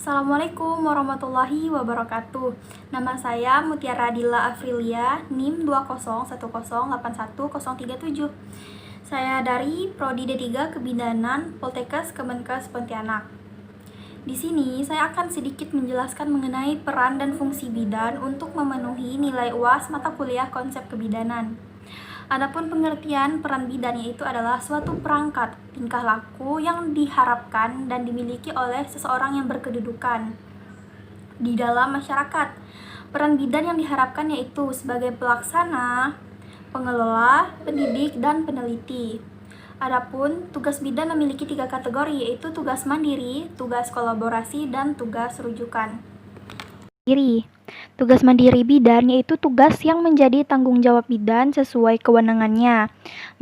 Assalamualaikum warahmatullahi wabarakatuh. Nama saya Mutiara Dila Afrilia, NIM 201081037. Saya dari Prodi D3 Kebidanan Poltekkes Kemenkes Pontianak. Di sini saya akan sedikit menjelaskan mengenai peran dan fungsi bidan untuk memenuhi nilai UAS mata kuliah konsep kebidanan. Adapun pengertian peran bidan yaitu adalah suatu perangkat tingkah laku yang diharapkan dan dimiliki oleh seseorang yang berkedudukan di dalam masyarakat. Peran bidan yang diharapkan yaitu sebagai pelaksana, pengelola, pendidik, dan peneliti. Adapun tugas bidan memiliki 3 kategori yaitu tugas mandiri, tugas kolaborasi, dan tugas rujukan. Tugas mandiri bidan yaitu tugas yang menjadi tanggung jawab bidan sesuai kewenangannya,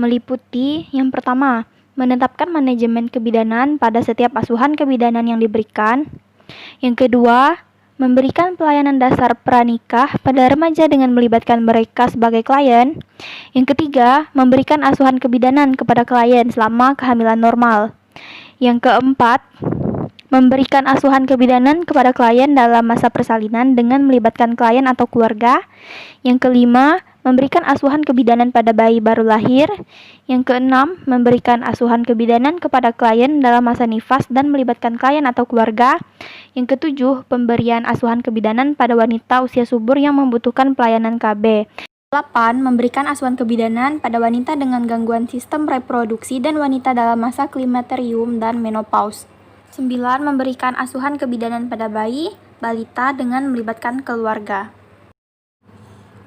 meliputi yang pertama, menetapkan manajemen kebidanan pada setiap asuhan kebidanan yang diberikan. Yang kedua, memberikan pelayanan dasar pranikah pada remaja dengan melibatkan mereka sebagai klien. Yang ketiga, memberikan asuhan kebidanan kepada klien selama kehamilan normal. Yang keempat, memberikan asuhan kebidanan kepada klien dalam masa persalinan dengan melibatkan klien atau keluarga. Yang kelima, memberikan asuhan kebidanan pada bayi baru lahir. Yang keenam, memberikan asuhan kebidanan kepada klien dalam masa nifas dan melibatkan klien atau keluarga. Yang ketujuh, pemberian asuhan kebidanan pada wanita usia subur yang membutuhkan pelayanan KB. 8. Memberikan asuhan kebidanan pada wanita dengan gangguan sistem reproduksi dan wanita dalam masa klimakterium dan menopause. 9. Memberikan asuhan kebidanan pada bayi, balita dengan melibatkan keluarga.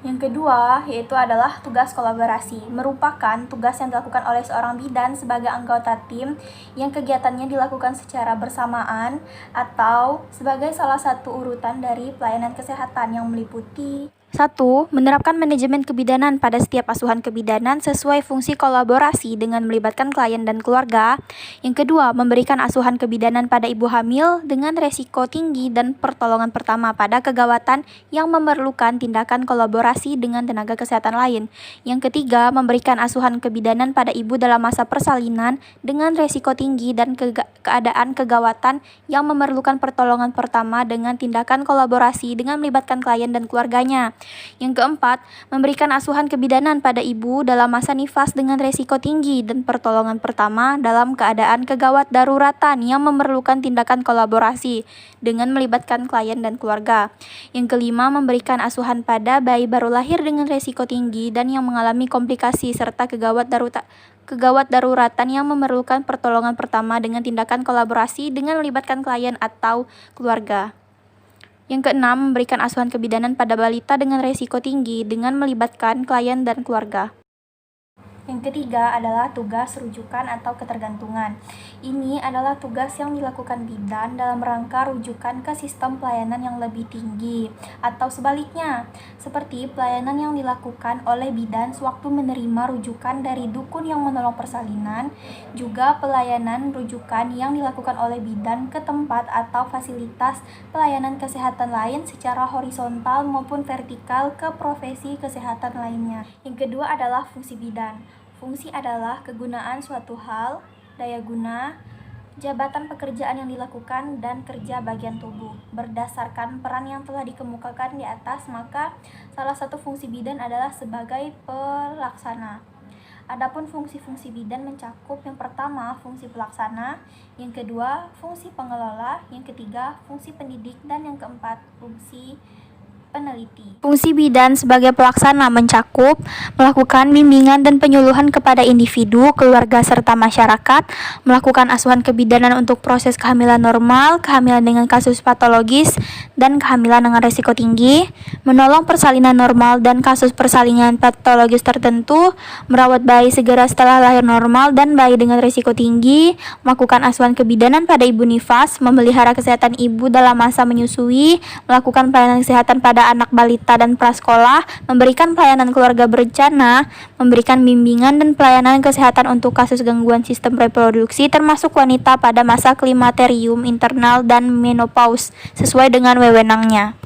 Yang kedua, yaitu adalah tugas kolaborasi, merupakan tugas yang dilakukan oleh seorang bidan sebagai anggota tim yang kegiatannya dilakukan secara bersamaan atau sebagai salah satu urutan dari pelayanan kesehatan yang meliputi 1. Menerapkan manajemen kebidanan pada setiap asuhan kebidanan sesuai fungsi kolaborasi dengan melibatkan klien dan keluarga. Yang kedua, memberikan asuhan kebidanan pada ibu hamil dengan resiko tinggi dan pertolongan pertama pada kegawatan yang memerlukan tindakan kolaborasi dengan tenaga kesehatan lain. Yang ketiga, memberikan asuhan kebidanan pada ibu dalam masa persalinan dengan resiko tinggi dan keadaan kegawatan yang memerlukan pertolongan pertama dengan tindakan kolaborasi dengan melibatkan klien dan keluarganya. Yang keempat, memberikan asuhan kebidanan pada ibu dalam masa nifas dengan resiko tinggi dan pertolongan pertama dalam keadaan kegawat daruratan yang memerlukan tindakan kolaborasi dengan melibatkan klien dan keluarga. Yang kelima, memberikan asuhan pada bayi baru lahir dengan resiko tinggi dan yang mengalami komplikasi serta kegawat daruratan yang memerlukan pertolongan pertama dengan tindakan kolaborasi dengan melibatkan klien atau keluarga. Yang keenam, memberikan asuhan kebidanan pada balita dengan resiko tinggi dengan melibatkan klien dan keluarga. Yang ketiga adalah tugas rujukan atau ketergantungan. Ini adalah tugas yang dilakukan bidan dalam rangka rujukan ke sistem pelayanan yang lebih tinggi atau sebaliknya, seperti pelayanan yang dilakukan oleh bidan sewaktu menerima rujukan dari dukun yang menolong persalinan, juga pelayanan rujukan yang dilakukan oleh bidan ke tempat atau fasilitas pelayanan kesehatan lain secara horizontal maupun vertikal ke profesi kesehatan lainnya. Yang kedua adalah fungsi bidan. Fungsi adalah kegunaan suatu hal, daya guna, jabatan pekerjaan yang dilakukan, dan kerja bagian tubuh. Berdasarkan peran yang telah dikemukakan di atas, maka salah satu fungsi bidan adalah sebagai pelaksana. Adapun fungsi-fungsi bidan mencakup yang pertama, fungsi pelaksana, yang kedua, fungsi pengelola, yang ketiga, fungsi pendidik, dan yang keempat, fungsi peneliti. Fungsi bidan sebagai pelaksana mencakup melakukan bimbingan dan penyuluhan kepada individu, keluarga, serta masyarakat, melakukan asuhan kebidanan untuk proses kehamilan normal, kehamilan dengan kasus patologis, dan kehamilan dengan risiko tinggi, menolong persalinan normal dan kasus persalinan patologis tertentu, merawat bayi segera setelah lahir normal dan bayi dengan risiko tinggi, melakukan asuhan kebidanan pada ibu nifas, memelihara kesehatan ibu dalam masa menyusui, melakukan pelayanan kesehatan pada anak balita dan prasekolah, memberikan pelayanan keluarga berencana, memberikan bimbingan dan pelayanan kesehatan untuk kasus gangguan sistem reproduksi termasuk wanita pada masa klimakterium internal dan menopause sesuai dengan wewenangnya.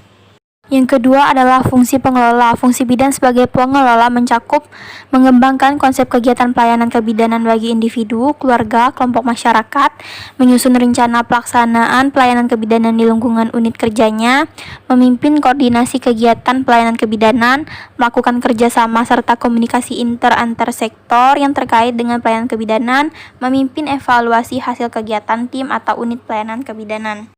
Yang kedua adalah fungsi pengelola. Fungsi bidan sebagai pengelola mencakup mengembangkan konsep kegiatan pelayanan kebidanan bagi individu, keluarga, kelompok masyarakat, menyusun rencana pelaksanaan pelayanan kebidanan di lingkungan unit kerjanya, memimpin koordinasi kegiatan pelayanan kebidanan, melakukan kerjasama serta komunikasi antar sektor yang terkait dengan pelayanan kebidanan, memimpin evaluasi hasil kegiatan tim atau unit pelayanan kebidanan.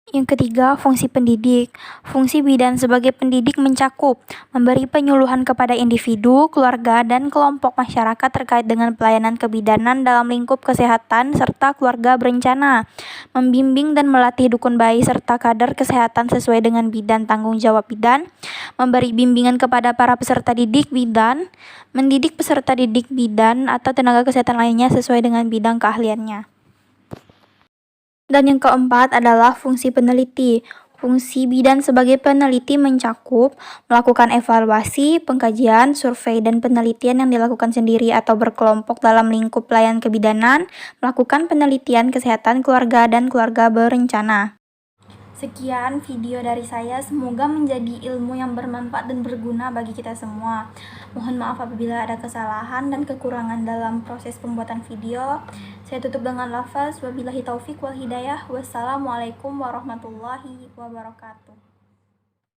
Yang ketiga, fungsi pendidik. Fungsi bidan sebagai pendidik mencakup memberi penyuluhan kepada individu, keluarga, dan kelompok masyarakat terkait dengan pelayanan kebidanan dalam lingkup kesehatan serta keluarga berencana, membimbing dan melatih dukun bayi serta kader kesehatan sesuai dengan bidang tanggung jawab bidan, memberi bimbingan kepada para peserta didik bidan, mendidik peserta didik bidan atau tenaga kesehatan lainnya sesuai dengan bidang keahliannya. Dan yang keempat adalah fungsi peneliti. Fungsi bidan sebagai peneliti mencakup melakukan evaluasi, pengkajian, survei, dan penelitian yang dilakukan sendiri atau berkelompok dalam lingkup pelayanan kebidanan, melakukan penelitian kesehatan keluarga dan keluarga berencana. Sekian video dari saya, semoga menjadi ilmu yang bermanfaat dan berguna bagi kita semua. Mohon maaf apabila ada kesalahan dan kekurangan dalam proses pembuatan video. Saya tutup dengan lafaz wabillahi taufik wal hidayah. Wassalamualaikum warahmatullahi wabarakatuh.